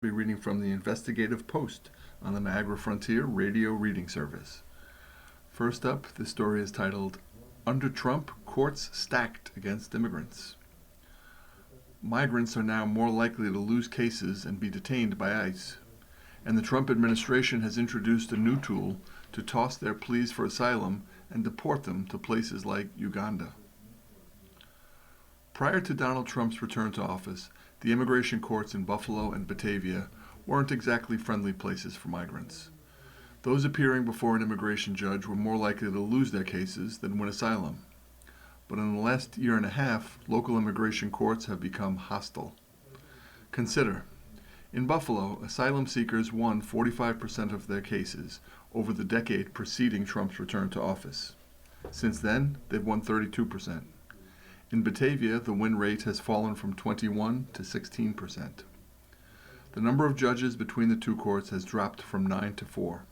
Be reading from the Investigative Post on the Niagara Frontier Radio Reading Service. First up, this story is titled, Under Trump, Courts Stacked Against Immigrants. Migrants are now more likely to lose cases and be detained by ICE, and the Trump administration has introduced a new tool to toss their pleas for asylum and deport them to places like Uganda. Prior to Donald Trump's return to office, the immigration courts in Buffalo and Batavia weren't exactly friendly places for migrants. Those appearing before an immigration judge were more likely to lose their cases than win asylum. But in the last year and a half, local immigration courts have become hostile. Consider, in Buffalo, asylum seekers won 45% of their cases over the decade preceding Trump's return to office. Since then, they've won 32%. In Batavia, the win rate has fallen from 21 to 16%. The number of judges between the two courts has dropped from 9 to 4.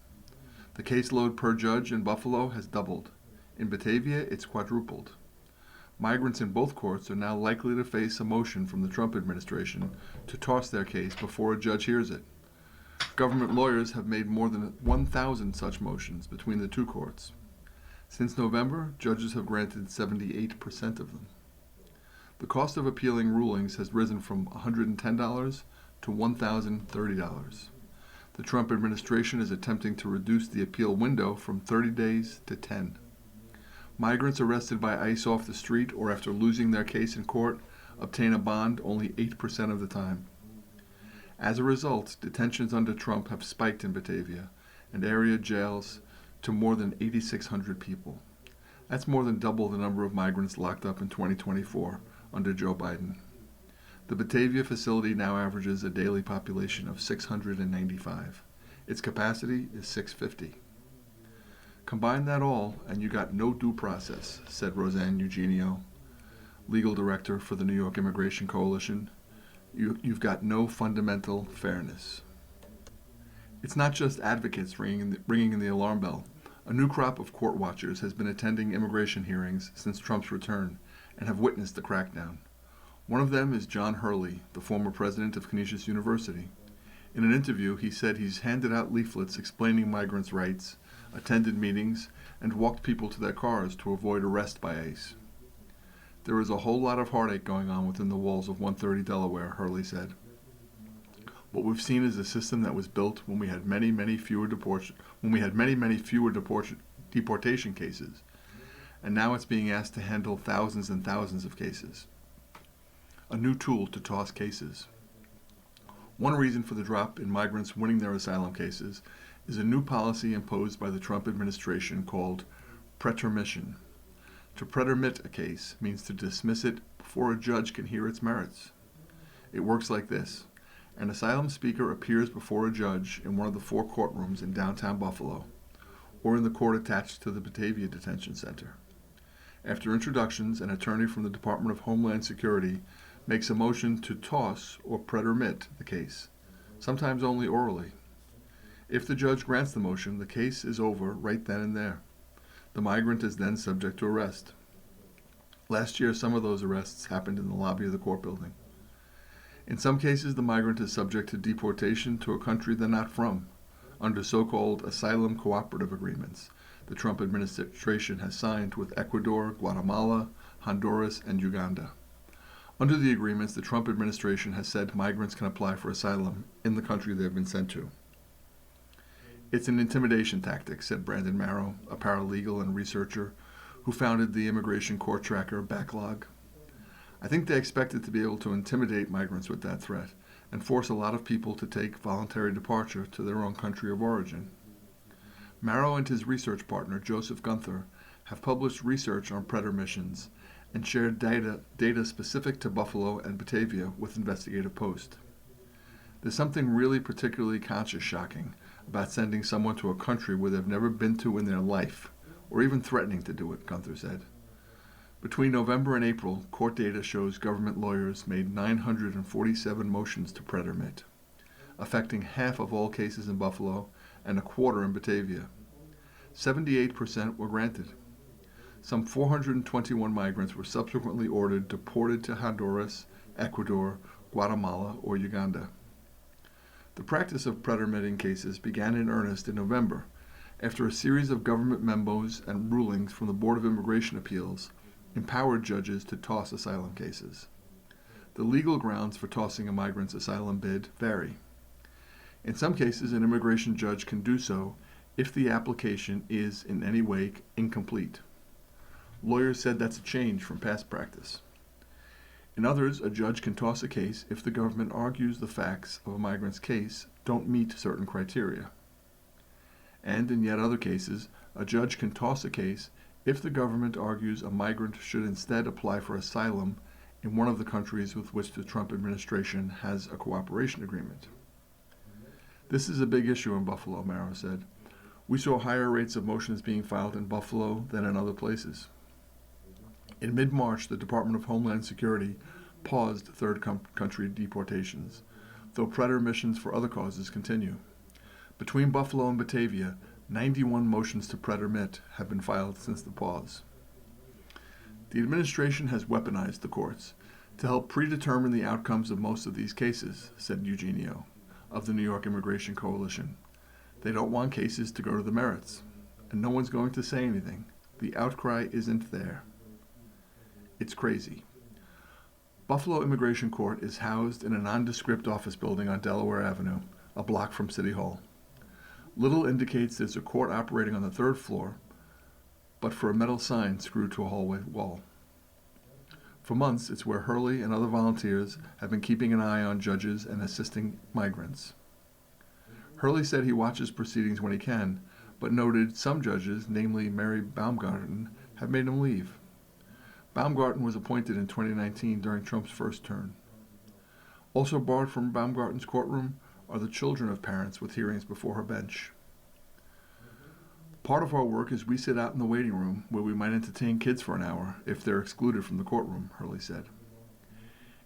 The caseload per judge in Buffalo has doubled. In Batavia, it's quadrupled. Migrants in both courts are now likely to face a motion from the Trump administration to toss their case before a judge hears it. Government lawyers have made more than 1,000 such motions between the two courts. Since November, judges have granted 78% of them. The cost of appealing rulings has risen from $110 to $1,030. The Trump administration is attempting to reduce the appeal window from 30 days to 10. Migrants arrested by ICE off the street or after losing their case in court obtain a bond only 8% of the time. As a result, detentions under Trump have spiked in Batavia and area jails to more than 8,600 people. That's more than double the number of migrants locked up in 2024 under Joe Biden. The Batavia facility now averages a daily population of 695. Its capacity is 650. Combine that all, and you got no due process, said Roseanne Eugenio, legal director for the New York Immigration Coalition. You've got no fundamental fairness. It's not just advocates ringing in the alarm bell. A new crop of court watchers has been attending immigration hearings since Trump's return and have witnessed the crackdown. One of them is John Hurley, the former president of Canisius University. In an interview, he said he's handed out leaflets explaining migrants' rights, attended meetings, and walked people to their cars to avoid arrest by ICE. There is a whole lot of heartache going on within the walls of 130 Delaware, Hurley said. What we've seen is a system that was built when we had many fewer deportation cases, and now it's being asked to handle thousands and thousands of cases. A new tool to toss cases. One reason for the drop in migrants winning their asylum cases is a new policy imposed by the Trump administration called pretermission. To pretermit a case means to dismiss it before a judge can hear its merits. It works like this. An asylum seeker appears before a judge in one of the 4 courtrooms in downtown Buffalo, or in the court attached to the Batavia Detention Center. After introductions, an attorney from the Department of Homeland Security makes a motion to toss or pretermit the case, sometimes only orally. If the judge grants the motion, the case is over right then and there. The migrant is then subject to arrest. Last year, some of those arrests happened in the lobby of the court building. In some cases, the migrant is subject to deportation to a country they're not from, under so-called asylum cooperative agreements the Trump administration has signed with Ecuador, Guatemala, Honduras, and Uganda. Under the agreements, the Trump administration has said migrants can apply for asylum in the country they've been sent to. It's an intimidation tactic, said Brandon Marrow, a paralegal and researcher who founded the immigration court tracker Backlog. I think they expected to be able to intimidate migrants with that threat and force a lot of people to take voluntary departure to their own country of origin. Marrow and his research partner, Joseph Gunther, have published research on pretermissions and shared data specific to Buffalo and Batavia with Investigative Post. There's something really particularly conscience shocking about sending someone to a country where they've never been to in their life, or even threatening to do it, Gunther said. Between November and April, court data shows government lawyers made 947 motions to pretermit, affecting half of all cases in Buffalo and a quarter in Batavia. 78% were granted. Some 421 migrants were subsequently ordered deported to Honduras, Ecuador, Guatemala, or Uganda. The practice of pretermitting cases began in earnest in November, after a series of government memos and rulings from the Board of Immigration Appeals empowered judges to toss asylum cases. The legal grounds for tossing a migrant's asylum bid vary. In some cases, an immigration judge can do so if the application is in any way incomplete. Lawyers said that's a change from past practice. In others, a judge can toss a case if the government argues the facts of a migrant's case don't meet certain criteria. And in yet other cases, a judge can toss a case if the government argues a migrant should instead apply for asylum in one of the countries with which the Trump administration has a cooperation agreement. This is a big issue in Buffalo, Marrow said. We saw higher rates of motions being filed in Buffalo than in other places. In mid-March, the Department of Homeland Security paused third country deportations, though preter-missions for other causes continue. Between Buffalo and Batavia, 91 motions to pretermit have been filed since the pause. The administration has weaponized the courts to help predetermine the outcomes of most of these cases, said Eugenio of the New York Immigration Coalition. They don't want cases to go to the merits, and no one's going to say anything. The outcry isn't there. It's crazy. Buffalo Immigration Court is housed in a nondescript office building on Delaware Avenue, a block from City Hall. Little indicates there's a court operating on the third floor, but for a metal sign screwed to a hallway wall. For months, it's where Hurley and other volunteers have been keeping an eye on judges and assisting migrants. Hurley said he watches proceedings when he can, but noted some judges, namely Mary Baumgarten, have made him leave. Baumgarten was appointed in 2019 during Trump's first term. Also barred from Baumgarten's courtroom are the children of parents with hearings before her bench. Part of our work is we sit out in the waiting room where we might entertain kids for an hour if they're excluded from the courtroom, Hurley said.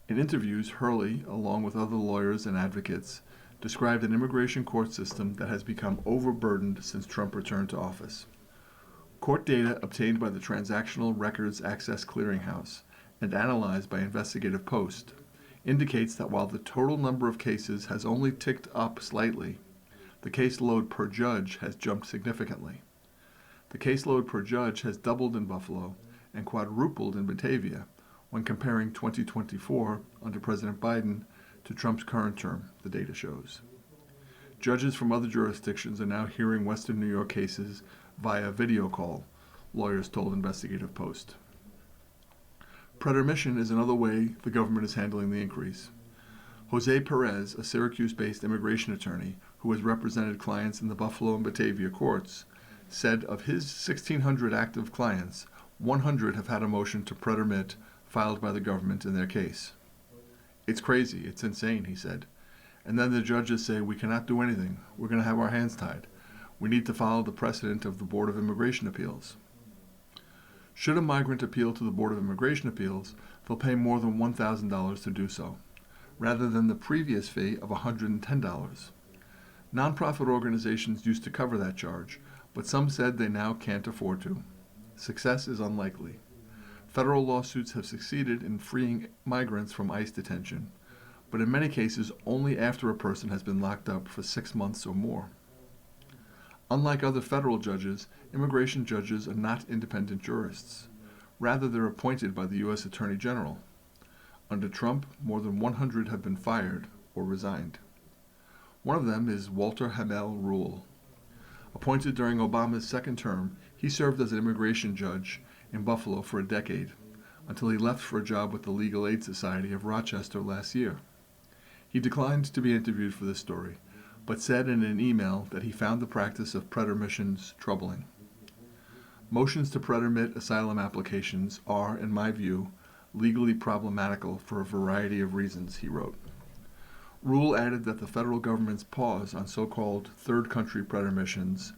In interviews, Hurley, along with other lawyers and advocates, described an immigration court system that has become overburdened since Trump returned to office. Court data obtained by the Transactional Records Access Clearinghouse and analyzed by Investigative Post indicates that while the total number of cases has only ticked up slightly, the caseload per judge has jumped significantly. The caseload per judge has doubled in Buffalo and quadrupled in Batavia when comparing 2024 under President Biden to Trump's current term, the data shows. Judges from other jurisdictions are now hearing Western New York cases via video call, lawyers told Investigative Post. Pretermission is another way the government is handling the increase. Jose Perez, a Syracuse-based immigration attorney who has represented clients in the Buffalo and Batavia courts, said of his 1,600 active clients, 100 have had a motion to pretermit filed by the government in their case. It's crazy, it's insane, he said. And then the judges say, we cannot do anything. We're going to have our hands tied. We need to follow the precedent of the Board of Immigration Appeals. Should a migrant appeal to the Board of Immigration Appeals, they'll pay more than $1,000 to do so, rather than the previous fee of $110. Nonprofit organizations used to cover that charge, but some said they now can't afford to. Success is unlikely. Federal lawsuits have succeeded in freeing migrants from ICE detention, but in many cases only after a person has been locked up for 6 months or more. Unlike other federal judges, immigration judges are not independent jurists. Rather, they're appointed by the U.S. Attorney General. Under Trump, more than 100 have been fired or resigned. One of them is Walter Hamel Rule. Appointed during Obama's second term, he served as an immigration judge in Buffalo for a decade, until he left for a job with the Legal Aid Society of Rochester last year. He declined to be interviewed for this story, but said in an email that he found the practice of pretermissions troubling. Motions to pretermit asylum applications are, in my view, legally problematical for a variety of reasons, he wrote. Rule added that the federal government's pause on so-called third country pretermissions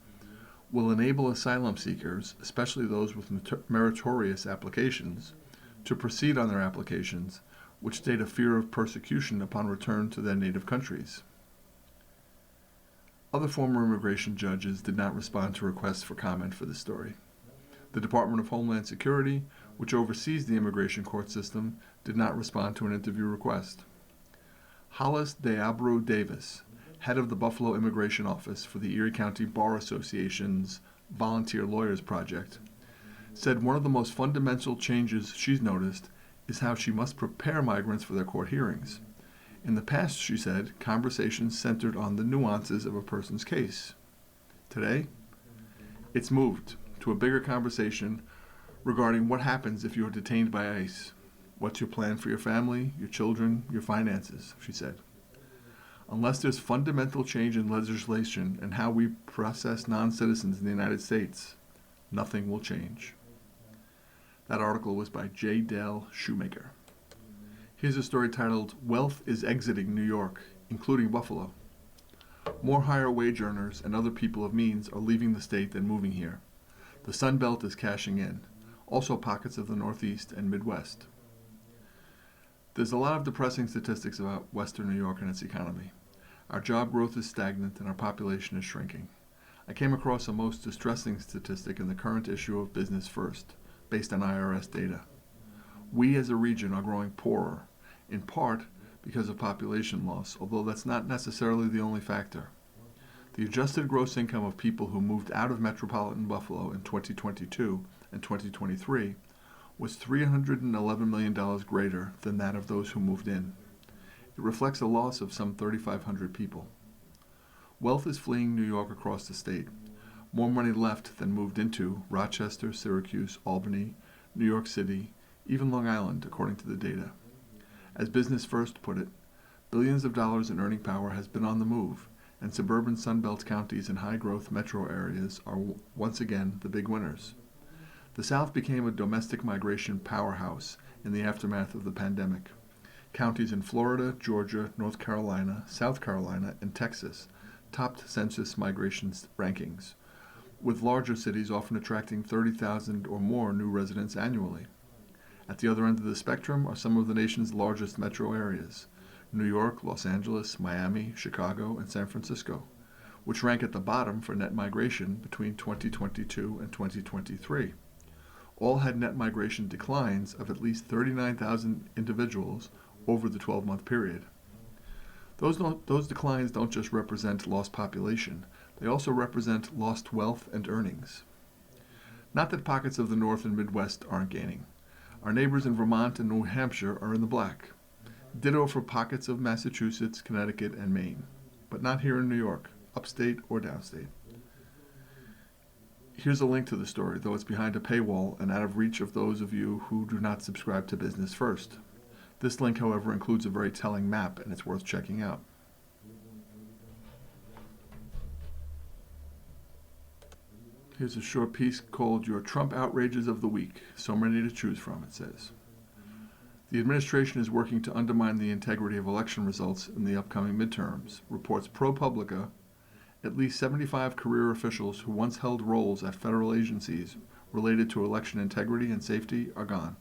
will enable asylum seekers, especially those with meritorious applications, to proceed on their applications, which state a fear of persecution upon return to their native countries. Other former immigration judges did not respond to requests for comment for this story. The Department of Homeland Security, which oversees the immigration court system, did not respond to an interview request. Hollis Deabro Davis, head of the Buffalo Immigration Office for the Erie County Bar Association's Volunteer Lawyers Project, said one of the most fundamental changes she's noticed is how she must prepare migrants for their court hearings. In the past, she said, conversations centered on the nuances of a person's case. Today, it's moved to a bigger conversation regarding what happens if you are detained by ICE. What's your plan for your family, your children, your finances, she said. Unless there's fundamental change in legislation and how we process non-citizens in the United States, nothing will change. That article was by J. Dale Shoemaker. Here's a story titled, Wealth is Exiting New York, including Buffalo. More higher wage earners and other people of means are leaving the state than moving here. The Sun Belt is cashing in, also pockets of the Northeast and Midwest. There's a lot of depressing statistics about Western New York and its economy. Our job growth is stagnant and our population is shrinking. I came across a most distressing statistic in the current issue of Business First, based on IRS data. We as a region are growing poorer, in part because of population loss, although that's not necessarily the only factor. The adjusted gross income of people who moved out of metropolitan Buffalo in 2022 and 2023 was $311 million greater than that of those who moved in. It reflects a loss of some 3,500 people. Wealth is fleeing New York across the state. More money left than moved into Rochester, Syracuse, Albany, New York City, even Long Island, according to the data. As Business First put it, billions of dollars in earning power has been on the move, and suburban Sunbelt counties and high-growth metro areas are once again the big winners. The South became a domestic migration powerhouse in the aftermath of the pandemic. Counties in Florida, Georgia, North Carolina, South Carolina, and Texas topped census migration rankings, with larger cities often attracting 30,000 or more new residents annually. At the other end of the spectrum are some of the nation's largest metro areas, New York, Los Angeles, Miami, Chicago, and San Francisco, which rank at the bottom for net migration between 2022 and 2023. All had net migration declines of at least 39,000 individuals over the 12-month period. Those declines don't just represent lost population, they also represent lost wealth and earnings. Not that pockets of the North and Midwest aren't gaining. Our neighbors in Vermont and New Hampshire are in the black. Ditto for pockets of Massachusetts, Connecticut, and Maine, but not here in New York, upstate or downstate. Here's a link to the story, though it's behind a paywall and out of reach of those of you who do not subscribe to Business First. This link, however, includes a very telling map, and it's worth checking out. Here's a short piece called Your Trump Outrages of the Week. So many to choose from, it says. The administration is working to undermine the integrity of election results in the upcoming midterms, reports ProPublica. At least 75 career officials who once held roles at federal agencies related to election integrity and safety are gone.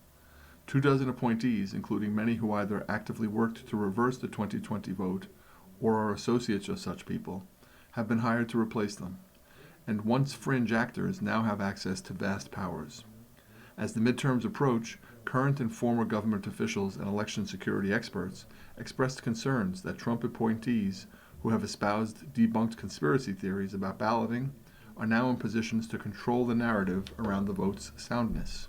24 appointees, including many who either actively worked to reverse the 2020 vote or are associates of such people, have been hired to replace them. And once fringe actors now have access to vast powers. As the midterms approach, current and former government officials and election security experts expressed concerns that Trump appointees who have espoused debunked conspiracy theories about balloting are now in positions to control the narrative around the vote's soundness.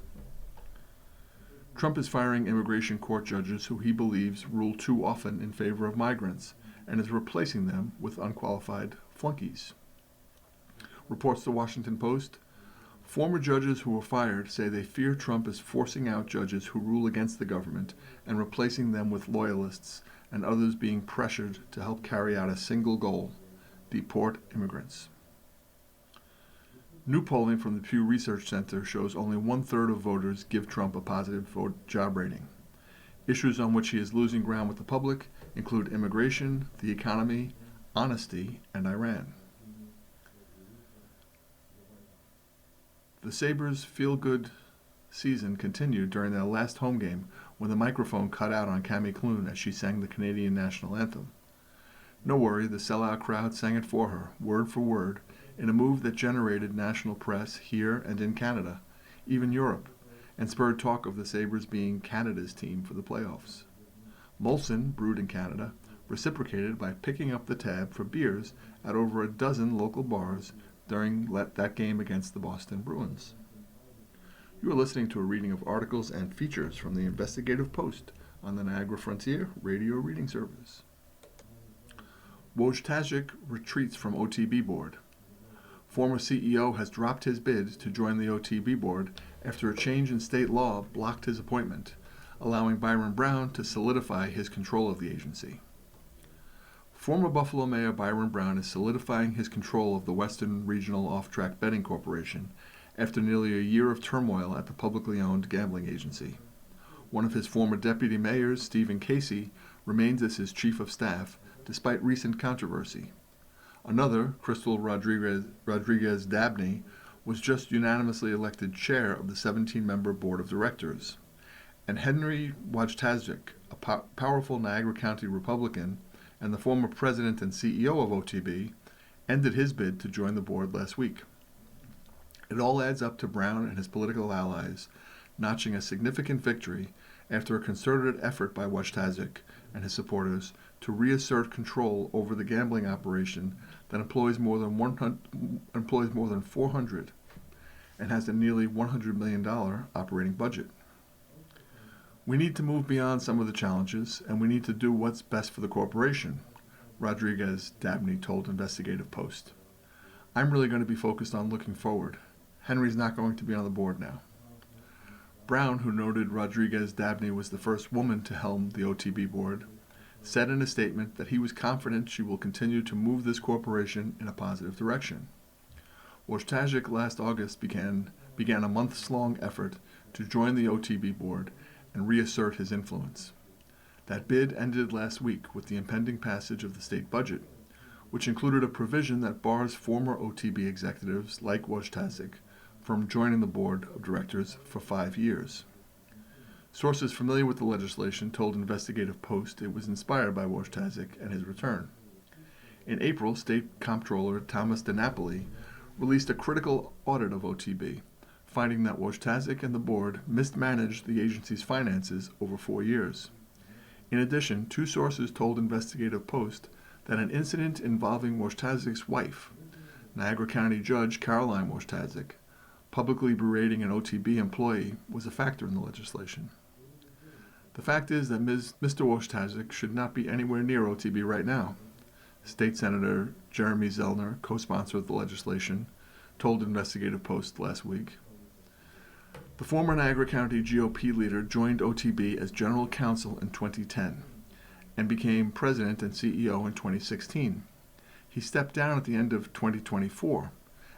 Trump is firing immigration court judges who he believes rule too often in favor of migrants and is replacing them with unqualified flunkies. Reports the Washington Post, former judges who were fired say they fear Trump is forcing out judges who rule against the government and replacing them with loyalists and others being pressured to help carry out a single goal: deport immigrants. New polling from the Pew Research Center shows only 1/3 of voters give Trump a positive vote job rating. Issues on which he is losing ground with the public include immigration, the economy, honesty, and Iran. The Sabres' feel-good season continued during their last home game when the microphone cut out on Cami Clune as she sang the Canadian national anthem. No worry, the sellout crowd sang it for her, word for word, in a move that generated national press here and in Canada, even Europe, and spurred talk of the Sabres being Canada's team for the playoffs. Molson, brewed in Canada, reciprocated by picking up the tab for beers at over a dozen local bars during that game against the Boston Bruins. You are listening to a reading of articles and features from the Investigative Post on the Niagara Frontier Radio Reading Service. Wojciech retreats from OTB board. Former CEO has dropped his bid to join the OTB board after a change in state law blocked his appointment, allowing Byron Brown to solidify his control of the agency. Former Buffalo Mayor Byron Brown is solidifying his control of the Western Regional Off-Track Betting Corporation after nearly a year of turmoil at the publicly owned gambling agency. One of his former deputy mayors, Stephen Casey, remains as his chief of staff, despite recent controversy. Another, Crystal Rodriguez Dabney, was just unanimously elected chair of the 17-member board of directors. And Henry Wojciech, a powerful Niagara County Republican and the former president and CEO of OTB, ended his bid to join the board last week. It all adds up to Brown and his political allies notching a significant victory after a concerted effort by Wojciech and his supporters to reassert control over the gambling operation that employs more than 400 and has a nearly $100 million operating budget. We need to move beyond some of the challenges, and we need to do what's best for the corporation, Rodriguez Dabney told Investigative Post. I'm really going to be focused on looking forward. Henry's not going to be on the board now. Brown, who noted Rodriguez Dabney was the first woman to helm the OTB board, said in a statement that he was confident she will continue to move this corporation in a positive direction. Wojciech last August began a months-long effort to join the OTB board and reassert his influence. That bid ended last week with the impending passage of the state budget, which included a provision that bars former OTB executives like Wojciech from joining the board of directors for 5 years. Sources familiar with the legislation told Investigative Post it was inspired by Wojciech and his return. In April, State Comptroller Thomas DiNapoli released a critical audit of OTB, finding that Wojciech and the board mismanaged the agency's finances over 4 years. In addition, 2 sources told Investigative Post that an incident involving Wojciech's wife, Niagara County Judge Caroline Wojciech, publicly berating an OTB employee, was a factor in the legislation. The fact is that Mr. Wojciech should not be anywhere near OTB right now. State Senator Jeremy Zellner, co-sponsor of the legislation, told Investigative Post last week. The former Niagara County GOP leader joined OTB as general counsel in 2010 and became president and CEO in 2016. He stepped down at the end of 2024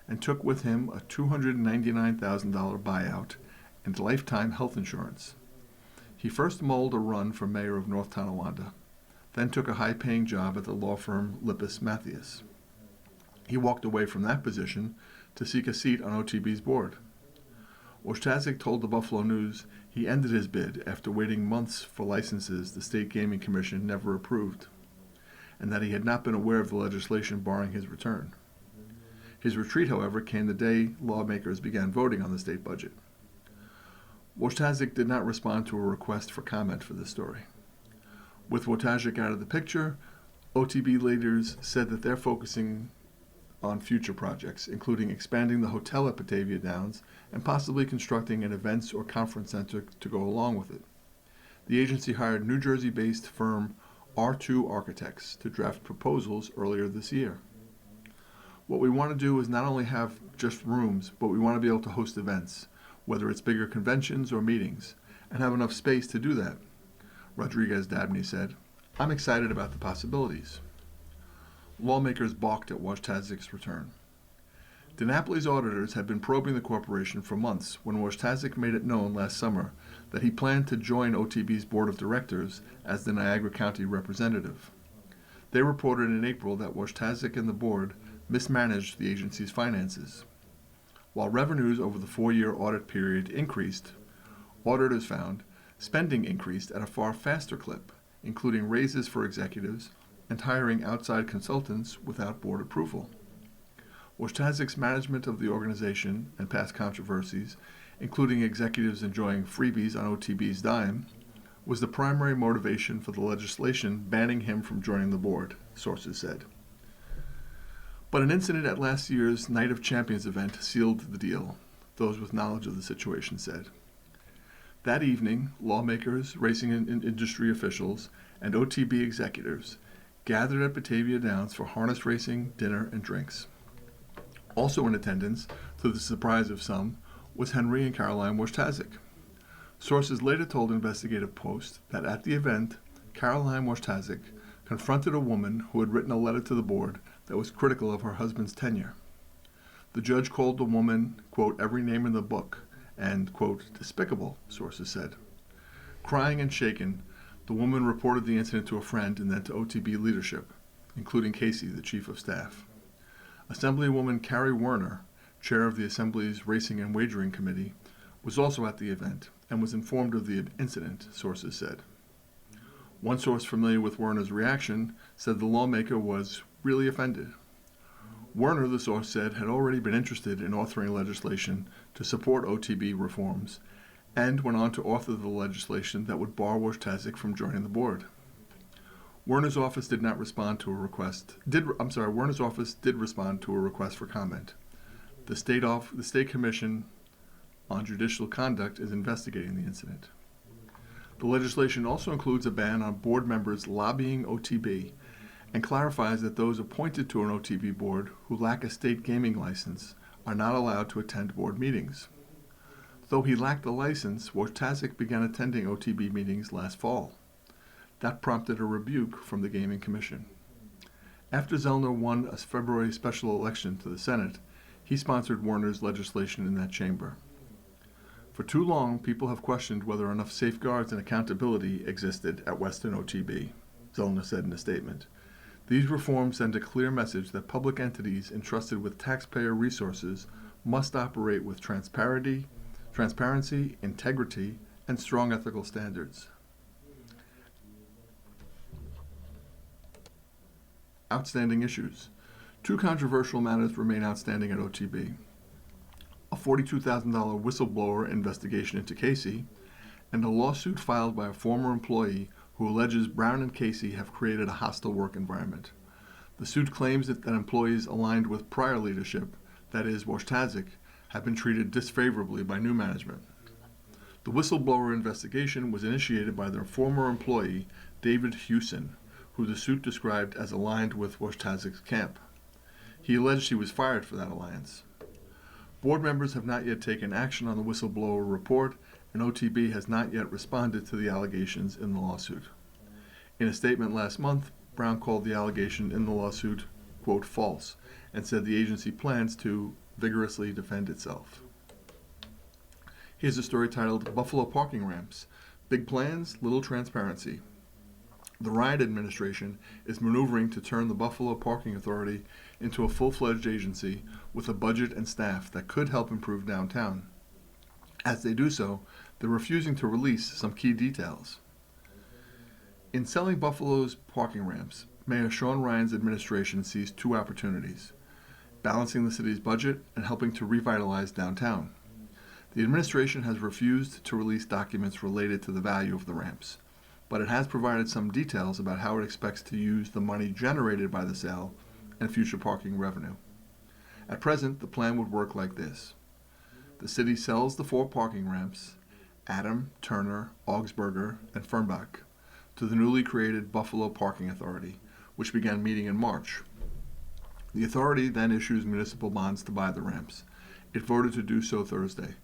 and took with him a $299,000 buyout and lifetime health insurance. He first mulled a run for mayor of North Tonawanda, then took a high-paying job at the law firm Lippis Mathias. He walked away from that position to seek a seat on OTB's board. Wojciech told the Buffalo News he ended his bid after waiting months for licenses the State Gaming Commission never approved, and that he had not been aware of the legislation barring his return. His retreat, however, came the day lawmakers began voting on the state budget. Wojciech did not respond to a request for comment for this story. With Wojciech out of the picture, OTB leaders said that they're focusing on future projects, including expanding the hotel at Batavia Downs and possibly constructing an events or conference center to go along with it. The agency hired New Jersey-based firm R2 Architects to draft proposals earlier this year. What we want to do is not only have just rooms, but we want to be able to host events, whether it's bigger conventions or meetings, and have enough space to do that, Rodriguez Dabney said. I'm excited about the possibilities. Lawmakers balked at Wojciech's return. DiNapoli's auditors had been probing the corporation for months when Wojciech made it known last summer that he planned to join OTB's board of directors as the Niagara County representative. They reported in April that Wojciech and the board mismanaged the agency's finances. While revenues over the 4-year audit period increased, auditors found spending increased at a far faster clip, including raises for executives and hiring outside consultants without board approval. Wojciech's management of the organization and past controversies, including executives enjoying freebies on OTB's dime, was the primary motivation for the legislation banning him from joining the board, sources said. But an incident at last year's Night of Champions event sealed the deal, those with knowledge of the situation said. That evening, lawmakers, racing industry officials, and OTB executives gathered at Batavia Downs for harness racing, dinner, and drinks. Also in attendance, to the surprise of some, was Henry and Caroline Wojtaszek. Sources later told Investigative Post that at the event, Caroline Wojtaszek confronted a woman who had written a letter to the board that was critical of her husband's tenure. The judge called the woman, quote, every name in the book, and, quote, despicable, sources said. Crying and shaken, the woman reported the incident to a friend and then to OTB leadership, including Casey, the chief of staff. Assemblywoman Carrie Werner, chair of the Assembly's Racing and Wagering Committee, was also at the event and was informed of the incident, sources said. One source familiar with Werner's reaction said the lawmaker was really offended. Werner, the source said, had already been interested in authoring legislation to support OTB reforms and went on to author the legislation that would bar Wojtaszek from joining the board. Werner's office did not respond to a request. Werner's office did respond to a request for comment. The state commission on judicial conduct is investigating the incident. The legislation also includes a ban on board members lobbying OTB and clarifies that those appointed to an OTB board who lack a state gaming license are not allowed to attend board meetings. Though he lacked a license, Wojtaszek began attending OTB meetings last fall. That prompted a rebuke from the Gaming Commission. After Zellner won a February special election to the Senate, he sponsored Werner's legislation in that chamber. For too long, people have questioned whether enough safeguards and accountability existed at Western OTB, Zellner said in a statement. These reforms send a clear message that public entities entrusted with taxpayer resources must operate with transparency, integrity, and strong ethical standards. Outstanding issues. Two controversial matters remain outstanding at OTB. A $42,000 whistleblower investigation into Casey, and a lawsuit filed by a former employee who alleges Brown and Casey have created a hostile work environment. The suit claims that employees aligned with prior leadership, that is, Wojtaszek, have been treated disfavorably by new management. The whistleblower investigation was initiated by their former employee, David Hewson, who the suit described as aligned with Wojtaszek's camp. He alleged he was fired for that alliance. Board members have not yet taken action on the whistleblower report, and OTB has not yet responded to the allegations in the lawsuit. In a statement last month, Brown called the allegation in the lawsuit, quote, false, and said the agency plans to vigorously defend itself. Here's a story titled Buffalo Parking Ramps, Big Plans, Little Transparency. The Ryan administration is maneuvering to turn the Buffalo Parking Authority into a full-fledged agency with a budget and staff that could help improve downtown. As they do so, they're refusing to release some key details. In selling Buffalo's parking ramps, Mayor Sean Ryan's administration sees two opportunities: balancing the city's budget and helping to revitalize downtown. The administration has refused to release documents related to the value of the ramps, but it has provided some details about how it expects to use the money generated by the sale and future parking revenue. At present, the plan would work like this. The city sells the 4 parking ramps, Adam, Turner, Augsburger, and Fernbach, to the newly created Buffalo Parking Authority, which began meeting in March. The authority then issues municipal bonds to buy the ramps. It voted to do so Thursday.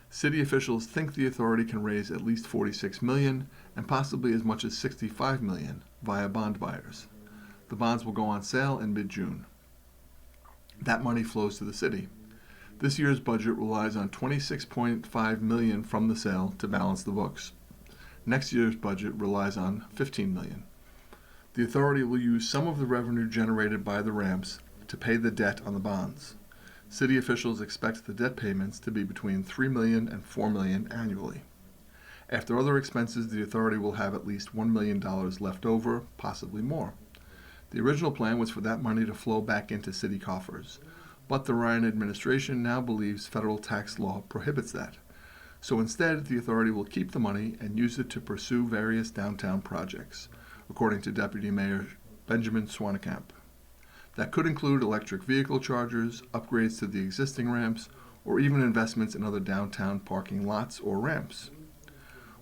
City officials think the authority can raise at least $46 million and possibly as much as $65 million via bond buyers. The bonds will go on sale in mid-June. That money flows to the city. This year's budget relies on $26.5 million from the sale to balance the books. Next year's budget relies on $15 million. The authority will use some of the revenue generated by the ramps to pay the debt on the bonds. City officials expect the debt payments to be between $3 million and $4 million annually. After other expenses, the authority will have at least $1 million left over, possibly more. The original plan was for that money to flow back into city coffers, but the Ryan administration now believes federal tax law prohibits that. So instead, the authority will keep the money and use it to pursue various downtown projects, according to Deputy Mayor Benjamin Swanekamp. That could include electric vehicle chargers, upgrades to the existing ramps, or even investments in other downtown parking lots or ramps.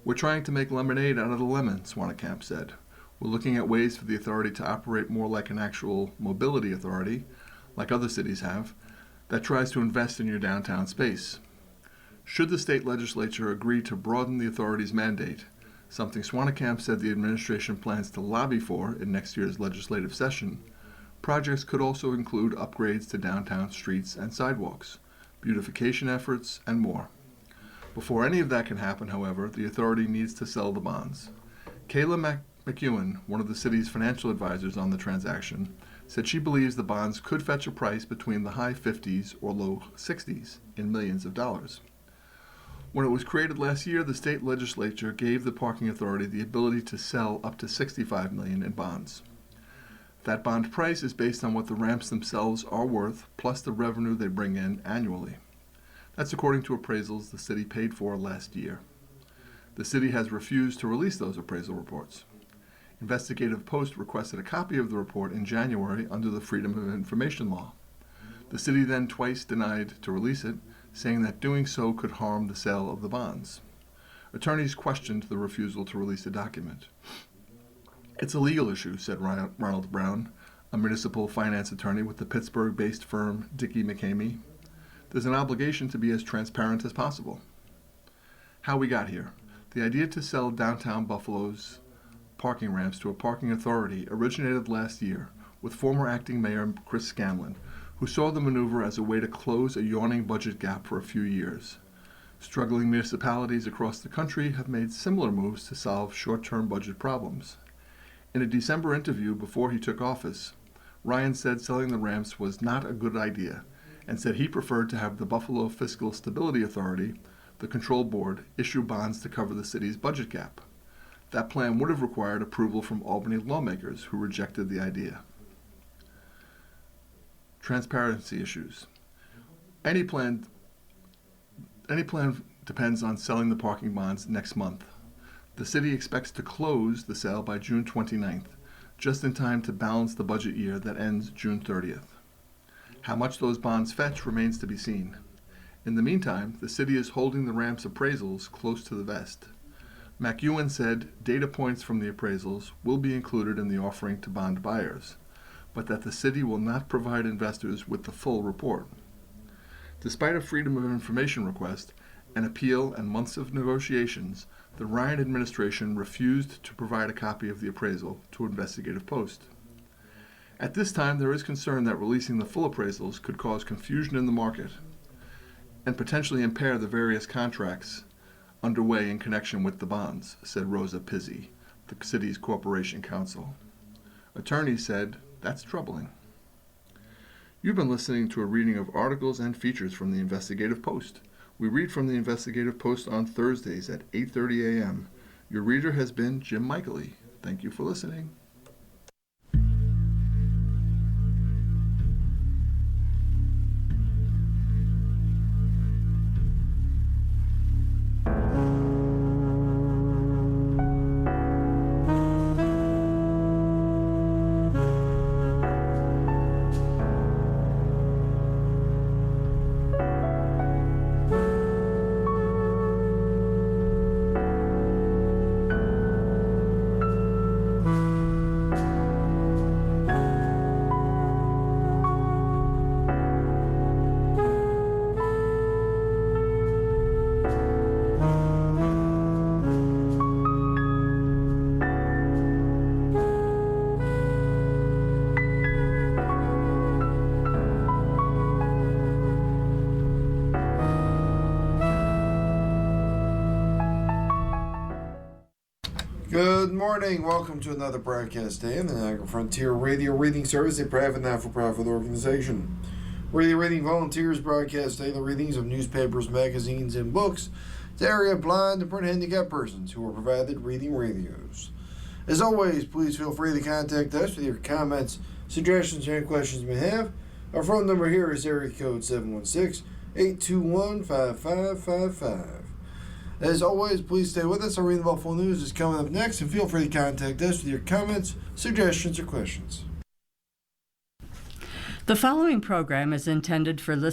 We're trying to make lemonade out of the lemon, Swanekamp said. We're looking at ways for the authority to operate more like an actual mobility authority, like other cities have, that tries to invest in your downtown space. Should the state legislature agree to broaden the authority's mandate, something Swanekamp said the administration plans to lobby for in next year's legislative session, projects could also include upgrades to downtown streets and sidewalks, beautification efforts, and more. Before any of that can happen, however, the authority needs to sell the bonds. Kayla McEwen, one of the city's financial advisors on the transaction, said she believes the bonds could fetch a price between the high 50s or low 60s in millions of dollars. When it was created last year, the state legislature gave the parking authority the ability to sell up to $65 million in bonds. That bond price is based on what the ramps themselves are worth, plus the revenue they bring in annually. That's according to appraisals the city paid for last year. The city has refused to release those appraisal reports. Investigative Post requested a copy of the report in January under the Freedom of Information law. The city then twice denied to release it, saying that doing so could harm the sale of the bonds. Attorneys questioned the refusal to release the document. It's a legal issue, said Ronald Brown, a municipal finance attorney with the Pittsburgh-based firm Dickey McCamey. There's an obligation to be as transparent as possible. How we got here. The idea to sell downtown Buffalo's parking ramps to a parking authority originated last year with former acting mayor Chris Scanlon, who saw the maneuver as a way to close a yawning budget gap for a few years. Struggling municipalities across the country have made similar moves to solve short-term budget problems. In a December interview before he took office, Ryan said selling the ramps was not a good idea and said he preferred to have the Buffalo Fiscal Stability Authority, the control board, issue bonds to cover the city's budget gap. That plan would have required approval from Albany lawmakers who rejected the idea. Transparency issues. Any plan depends on selling the parking bonds next month. The city expects to close the sale by June 29th, just in time to balance the budget year that ends June 30th. How much those bonds fetch remains to be seen. In the meantime, the city is holding the ramp's appraisals close to the vest. McEwen said data points from the appraisals will be included in the offering to bond buyers, but that the city will not provide investors with the full report. Despite a Freedom of Information request, an appeal, and months of negotiations, the Ryan administration refused to provide a copy of the appraisal to Investigative Post. At this time, there is concern that releasing the full appraisals could cause confusion in the market and potentially impair the various contracts underway in connection with the bonds, said Rosa Pizzi, the city's corporation counsel. Attorneys said, that's troubling. You've been listening to a reading of articles and features from the Investigative Post. We read from the Investigative Post on Thursdays at 8:30 a.m. Your reader has been Jim Michaely. Thank you for listening. Good morning. Welcome to another broadcast day in the Niagara Frontier Radio Reading Service, a private, not-for-profit organization. Radio Reading volunteers broadcast daily readings of newspapers, magazines, and books to area blind and print handicapped persons who are provided reading radios. As always, please feel free to contact us with your comments, suggestions, and questions you may have. Our phone number here is area code 716-821-5555. As always, please stay with us. Our Reading Buffalo News is coming up next, and feel free to contact us with your comments, suggestions, or questions. The following program is intended for listeners